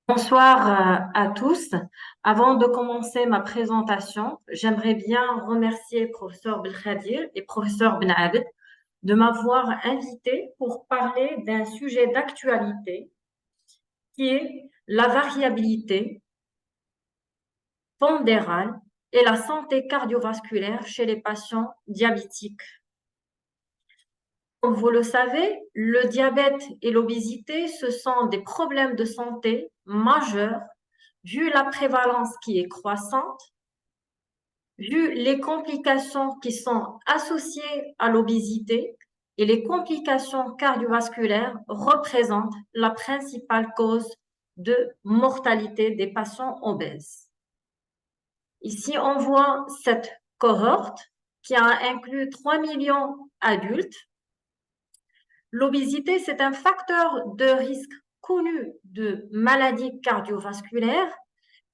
Bonsoir à tous. Avant de commencer ma présentation, j'aimerais bien remercier professeur Belkhadir et professeur Ben Abed de m'avoir invité pour parler d'un sujet d'actualité qui est la variabilité pondérale et la santé cardiovasculaire chez les patients diabétiques. Comme vous le savez, le diabète et l'obésité, ce sont des problèmes de santé majeurs vu la prévalence qui est croissante, vu les complications qui sont associées à l'obésité et les complications cardiovasculaires représentent la principale cause de mortalité des patients obèses. Ici, on voit cette cohorte qui a inclus 3 millions d'adultes. L'obésité, c'est un facteur de risque connu de maladies cardiovasculaires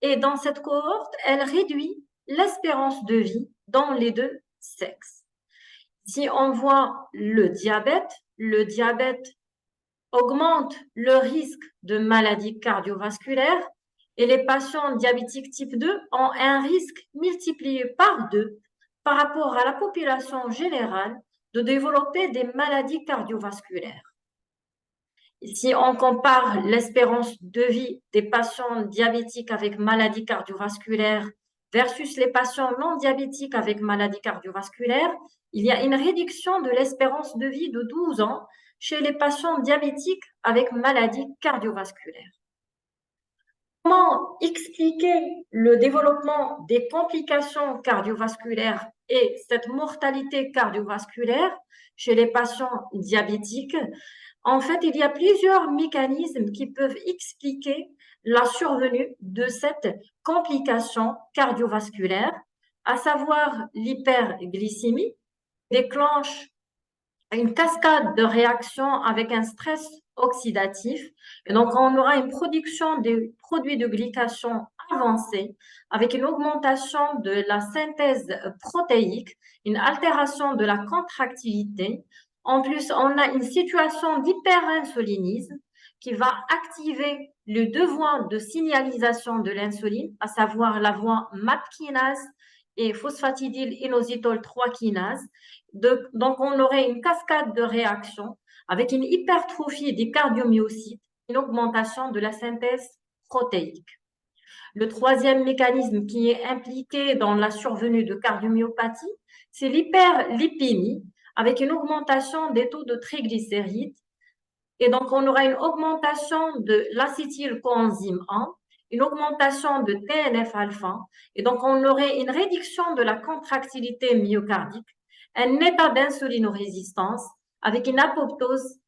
et dans cette cohorte, elle réduit l'espérance de vie dans les deux sexes. Si on voit le diabète augmente le risque de maladies cardiovasculaires et les patients diabétiques type 2 ont un risque multiplié par 2 par rapport à la population générale de développer des maladies cardiovasculaires. Si on compare l'espérance de vie des patients diabétiques avec maladies cardiovasculaires versus les patients non diabétiques avec maladies cardiovasculaires, il y a une réduction de l'espérance de vie de 12 ans chez les patients diabétiques avec maladies cardiovasculaires. Comment expliquer le développement des complications cardiovasculaires et cette mortalité cardiovasculaire chez les patients diabétiques? En fait, il y a plusieurs mécanismes qui peuvent expliquer la survenue de cette complication cardiovasculaire, à savoir l'hyperglycémie, déclenche une cascade de réactions avec un stress oxydatif. Et donc, on aura une production de produits de glycation avancée avec une augmentation de la synthèse protéique, une altération de la contractilité. En plus, on a une situation d'hyperinsulinisme qui va activer le devoir de signalisation de l'insuline, à savoir la voie MAP kinase et phosphatidylinositol 3 kinase. Donc, on aurait une cascade de réactions avec une hypertrophie des cardiomyocytes, une augmentation de la synthèse protéique. Le troisième mécanisme qui est impliqué dans la survenue de cardiomyopathie, c'est l'hyperlipémie, avec une augmentation des taux de triglycérides. Et donc, on aura une augmentation de l'acétylcoenzyme 1, une augmentation de TNF-alpha, et donc on aurait une réduction de la contractilité myocardique, un état d'insulinorésistance avec une apoptose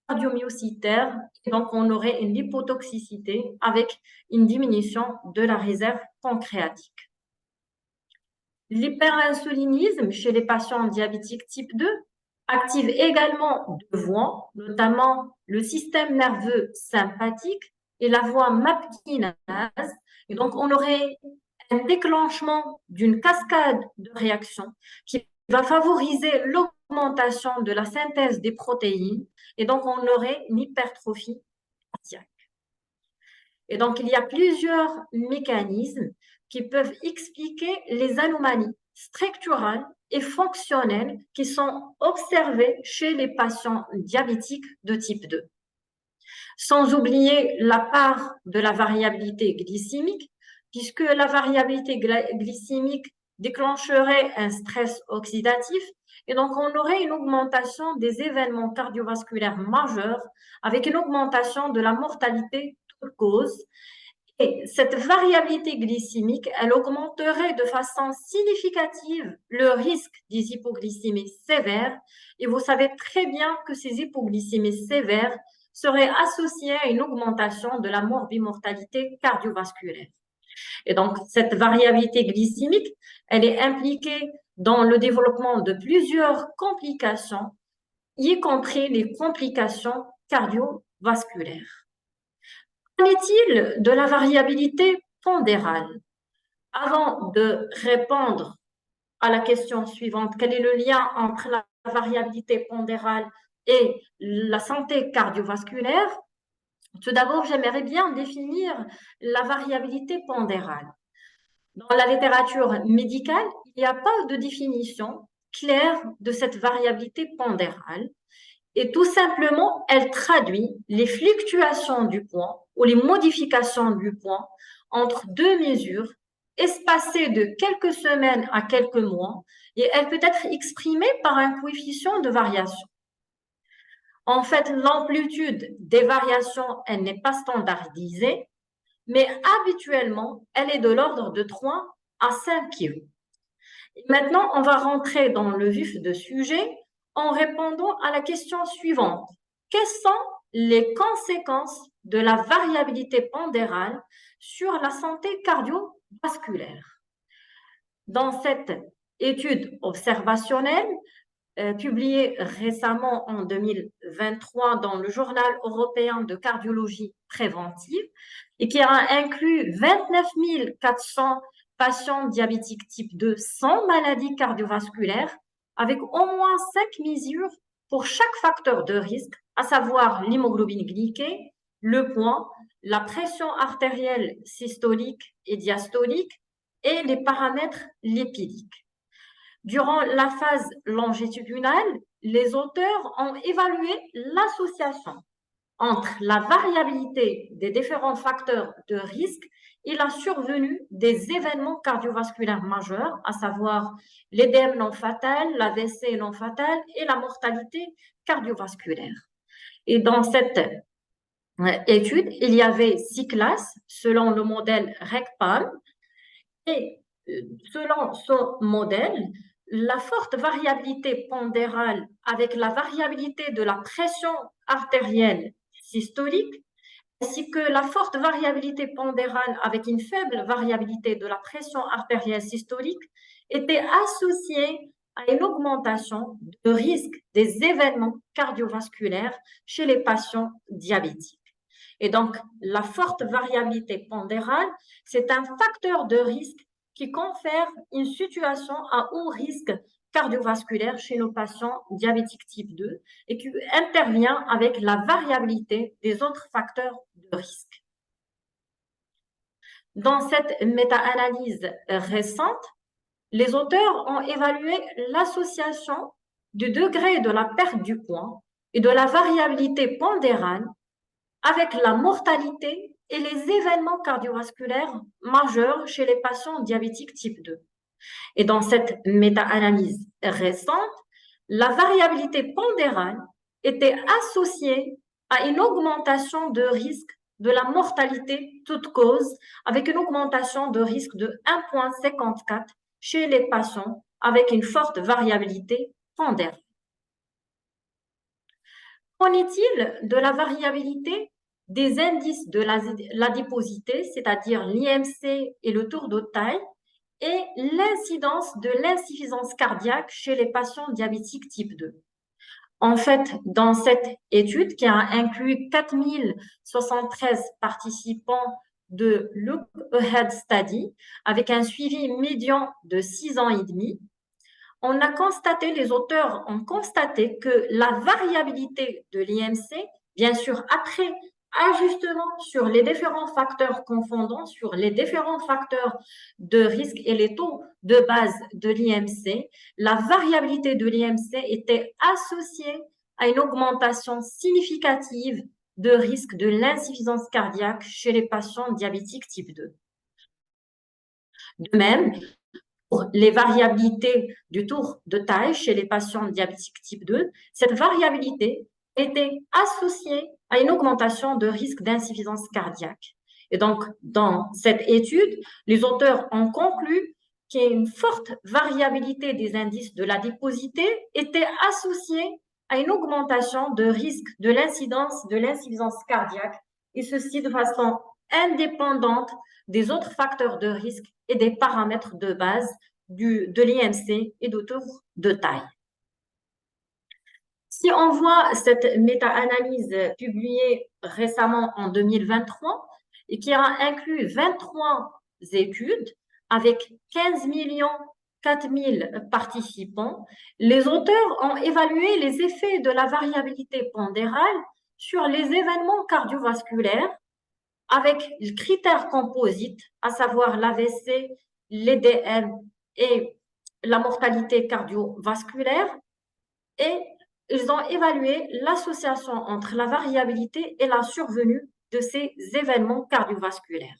cardiomyocytaire, et donc on aurait une lipotoxicité avec une diminution de la réserve pancréatique. L'hyperinsulinisme chez les patients diabétiques type 2 active également deux voies, notamment le système nerveux sympathique et la voie MAP kinase. Et donc, on aurait un déclenchement d'une cascade de réactions qui va favoriser l'augmentation de la synthèse des protéines et donc on aurait une hypertrophie cardiaque. Et donc, il y a plusieurs mécanismes qui peuvent expliquer les anomalies structurales et fonctionnelles qui sont observées chez les patients diabétiques de type 2. Sans oublier la part de la variabilité glycémique, puisque la variabilité glycémique déclencherait un stress oxydatif et donc on aurait une augmentation des événements cardiovasculaires majeurs avec une augmentation de la mortalité toute cause. Et cette variabilité glycémique, elle augmenterait de façon significative le risque des hypoglycémies sévères. Et vous savez très bien que ces hypoglycémies sévères seraient associées à une augmentation de la morbimortalité cardiovasculaire. Et donc, cette variabilité glycémique, elle est impliquée dans le développement de plusieurs complications, y compris les complications cardiovasculaires. Qu'en est-il de la variabilité pondérale? Avant de répondre à la question suivante, quel est le lien entre la variabilité pondérale et la santé cardiovasculaire? Tout d'abord, j'aimerais bien définir la variabilité pondérale. Dans la littérature médicale, il n'y a pas de définition claire de cette variabilité pondérale et tout simplement, elle traduit les fluctuations du poids ou les modifications du poids entre deux mesures espacées de quelques semaines à quelques mois et elle peut être exprimée par un coefficient de variation. En fait, l'amplitude des variations, elle n'est pas standardisée, mais habituellement, elle est de l'ordre de 3 à 5 kg. Maintenant, on va rentrer dans le vif du sujet en répondant à la question suivante. Quelles sont les conséquences de la variabilité pondérale sur la santé cardiovasculaire? Dans cette étude observationnelle, publiée récemment en 2023 dans le Journal européen de cardiologie préventive et qui a inclus 29 400 patients diabétiques type 2 sans maladie cardiovasculaire, avec au moins 5 mesures pour chaque facteur de risque, à savoir l'hémoglobine glyquée, le poids, la pression artérielle systolique et diastolique et les paramètres lipidiques. Durant la phase longitudinale, les auteurs ont évalué l'association entre la variabilité des différents facteurs de risque et la survenue des événements cardiovasculaires majeurs, à savoir l'édème non fatal, l'AVC non fatal et la mortalité cardiovasculaire. Et dans cette étude, il y avait 6 classes selon le modèle RECPAM et selon ce modèle, la forte variabilité pondérale avec la variabilité de la pression artérielle systolique, ainsi que la forte variabilité pondérale avec une faible variabilité de la pression artérielle systolique, étaient associées à une augmentation de risque des événements cardiovasculaires chez les patients diabétiques. Et donc, la forte variabilité pondérale, c'est un facteur de risque qui confère une situation à haut risque cardiovasculaire chez nos patients diabétiques type 2 et qui intervient avec la variabilité des autres facteurs de risque. Dans cette méta-analyse récente, les auteurs ont évalué l'association du degré de la perte du poids et de la variabilité pondérale avec la mortalité et les événements cardiovasculaires majeurs chez les patients diabétiques type 2. Et dans cette méta-analyse récente, la variabilité pondérale était associée à une augmentation de risque de la mortalité toute cause avec une augmentation de risque de 1,54 chez les patients avec une forte variabilité pondérale. Qu'en est-il de la variabilité des indices de l'adiposité, c'est-à-dire l'IMC et le tour de taille, et l'incidence de l'insuffisance cardiaque chez les patients diabétiques type 2? En fait, dans cette étude qui a inclus 4073 participants de Look Ahead Study, avec un suivi médian de 6 ans et demi, on a constaté, les auteurs ont constaté que la variabilité de l'IMC, bien sûr après ajustement sur les différents facteurs confondants, sur les différents facteurs de risque et les taux de base de l'IMC, la variabilité de l'IMC était associée à une augmentation significative de risque de l'insuffisance cardiaque chez les patients diabétiques type 2. De même, pour les variabilités du tour de taille chez les patients diabétiques type 2, cette variabilité était associée à une augmentation de risque d'insuffisance cardiaque. Et donc, dans cette étude, les auteurs ont conclu qu'une forte variabilité des indices de l'adiposité était associée à une augmentation de risque de l'incidence de l'insuffisance cardiaque, et ceci de façon indépendante des autres facteurs de risque et des paramètres de base de l'IMC et de tour de taille. Si on voit cette méta-analyse publiée récemment en 2023 et qui a inclus 23 études avec 15 4 000 participants, les auteurs ont évalué les effets de la variabilité pondérale sur les événements cardiovasculaires avec le critère composite, à savoir l'AVC, l'EDM et la mortalité cardiovasculaire, et ils ont évalué l'association entre la variabilité et la survenue de ces événements cardiovasculaires.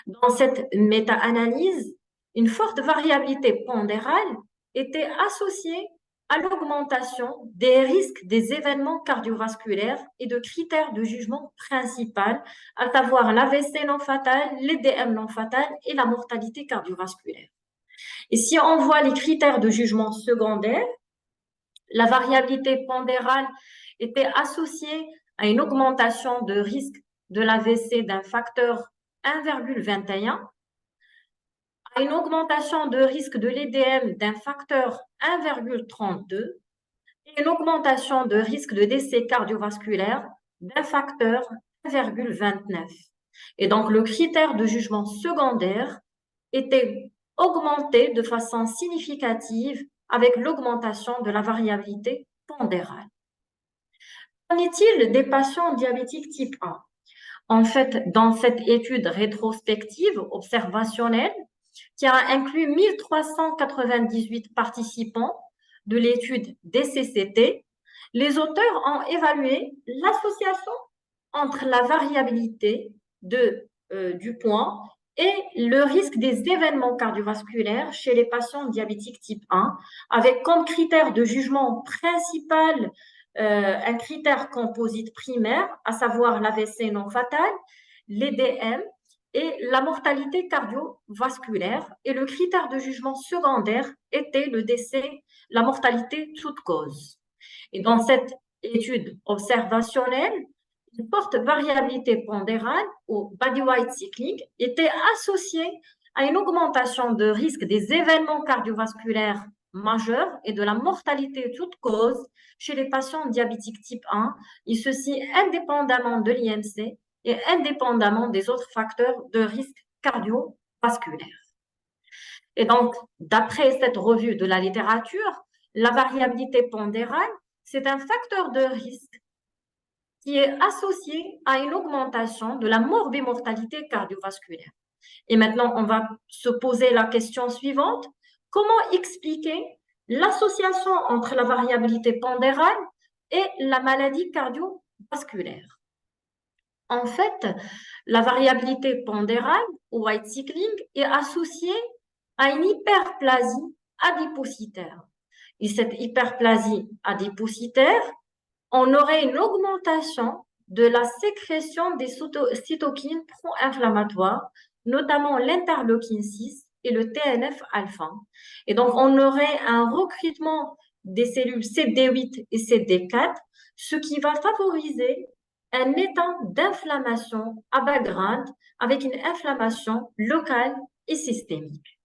Dans cette méta-analyse, une forte variabilité pondérale était associée à l'augmentation des risques des événements cardiovasculaires et de critères de jugement principal, à savoir l'AVC non fatal, l'EDM non fatal et la mortalité cardiovasculaire. Et si on voit les critères de jugement secondaires, la variabilité pondérale était associée à une augmentation de risque de l'AVC d'un facteur 1,21, à une augmentation de risque de l'EDM d'un facteur 1,32 et une augmentation de risque de décès cardiovasculaire d'un facteur 1,29. Et donc, le critère de jugement secondaire était augmenté de façon significative avec l'augmentation de la variabilité pondérale. Qu'en est-il des patients diabétiques type 1? En fait, dans cette étude rétrospective observationnelle, qui a inclus 1398 participants de l'étude DCCT, les auteurs ont évalué l'association entre la variabilité du poids et le risque des événements cardiovasculaires chez les patients diabétiques type 1, avec comme critère de jugement principal un critère composite primaire, à savoir l'AVC non fatal, l'EDM et la mortalité cardiovasculaire. Et le critère de jugement secondaire était le décès, la mortalité toute cause. Et dans cette étude observationnelle, une forte variabilité pondérale au body-weight cycling était associée à une augmentation de risque des événements cardiovasculaires majeurs et de la mortalité toute cause chez les patients diabétiques type 1, et ceci indépendamment de l'IMC et indépendamment des autres facteurs de risque cardiovasculaire. Et donc, d'après cette revue de la littérature, la variabilité pondérale, c'est un facteur de risque qui est associé à une augmentation de la morbimortalité cardiovasculaire. Et maintenant, on va se poser la question suivante. Comment expliquer l'association entre la variabilité pondérale et la maladie cardiovasculaire? En fait, la variabilité pondérale ou white cycling est associée à une hyperplasie adipocytaire. Et cette hyperplasie adipocytaire, on aurait une augmentation de la sécrétion des cytokines pro-inflammatoires, notamment l'interleukine 6 et le TNF-alpha. Et donc, on aurait un recrutement des cellules CD8 et CD4, ce qui va favoriser un état d'inflammation à bas grade avec une inflammation locale et systémique.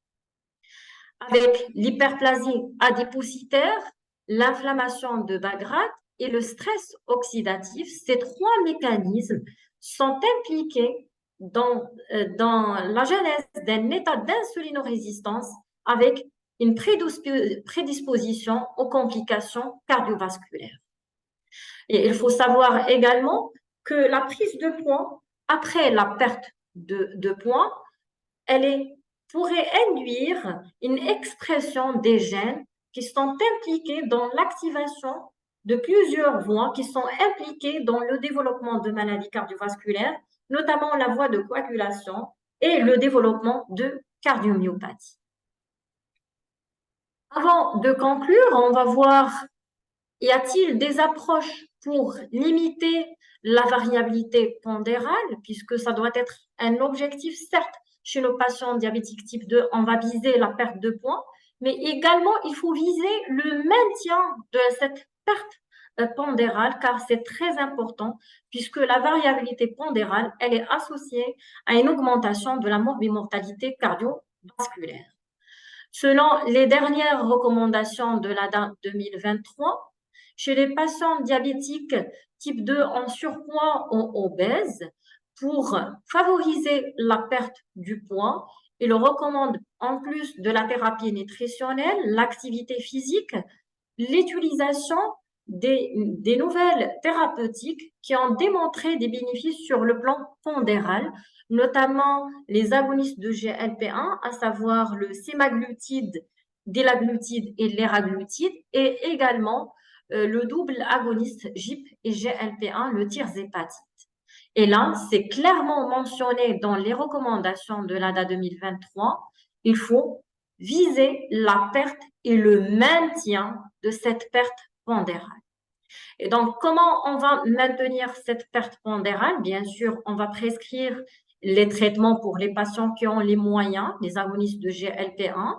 Avec l'hyperplasie adipocytaire, l'inflammation de bas grade et le stress oxydatif, ces trois mécanismes sont impliqués dans la genèse d'un état d'insulinorésistance avec une prédisposition aux complications cardiovasculaires. Et il faut savoir également que la prise de poids après la perte de poids, pourrait induire une expression des gènes qui sont impliqués dans l'activation de plusieurs voies qui sont impliquées dans le développement de maladies cardiovasculaires, notamment la voie de coagulation et le développement de cardiomyopathie. Avant de conclure, on va voir, y a-t-il des approches pour limiter la variabilité pondérale, puisque ça doit être un objectif, certes, chez nos patients diabétiques type 2, on va viser la perte de poids, mais également, il faut viser le maintien de cette perte pondérale, car c'est très important, puisque la variabilité pondérale, elle est associée à une augmentation de la morbimortalité cardiovasculaire. Selon les dernières recommandations de la date 2023, chez les patients diabétiques type 2 en surpoids ou obèses, pour favoriser la perte du poids, il recommande, en plus de la thérapie nutritionnelle, l'activité physique, l'utilisation des nouvelles thérapeutiques qui ont démontré des bénéfices sur le plan pondéral, notamment les agonistes de GLP-1, à savoir le sémaglutide, délaglutide et l'eraglutide, et également le double agoniste GIP et GLP-1, le tirzépatide. Et là, c'est clairement mentionné dans les recommandations de l'ADA 2023, il faut viser la perte et le maintien de cette perte pondérale. Et donc, comment on va maintenir cette perte pondérale? Bien sûr, on va prescrire les traitements pour les patients qui ont les moyens, les agonistes de GLP-1.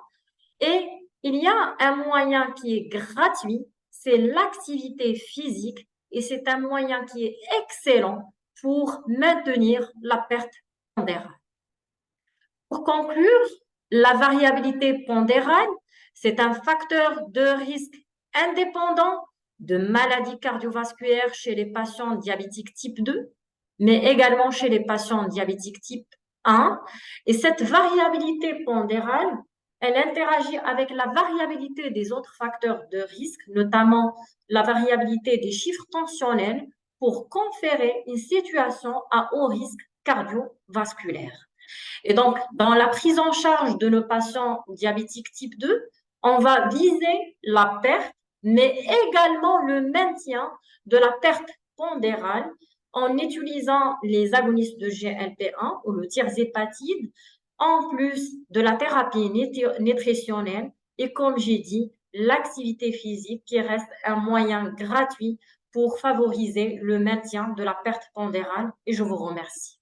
Et il y a un moyen qui est gratuit, c'est l'activité physique. Et c'est un moyen qui est excellent pour maintenir la perte pondérale. Pour conclure, la variabilité pondérale, c'est un facteur de risque indépendant de maladies cardiovasculaires chez les patients diabétiques type 2, mais également chez les patients diabétiques type 1. Et cette variabilité pondérale, elle interagit avec la variabilité des autres facteurs de risque, notamment la variabilité des chiffres tensionnels, pour conférer une situation à haut risque cardiovasculaire. Et donc, dans la prise en charge de nos patients diabétiques type 2, on va viser la perte, mais également le maintien de la perte pondérale en utilisant les agonistes de GLP-1 ou le tirzépatide, en plus de la thérapie nutritionnelle et, comme j'ai dit, l'activité physique qui reste un moyen gratuit pour favoriser le maintien de la perte pondérale. Et je vous remercie.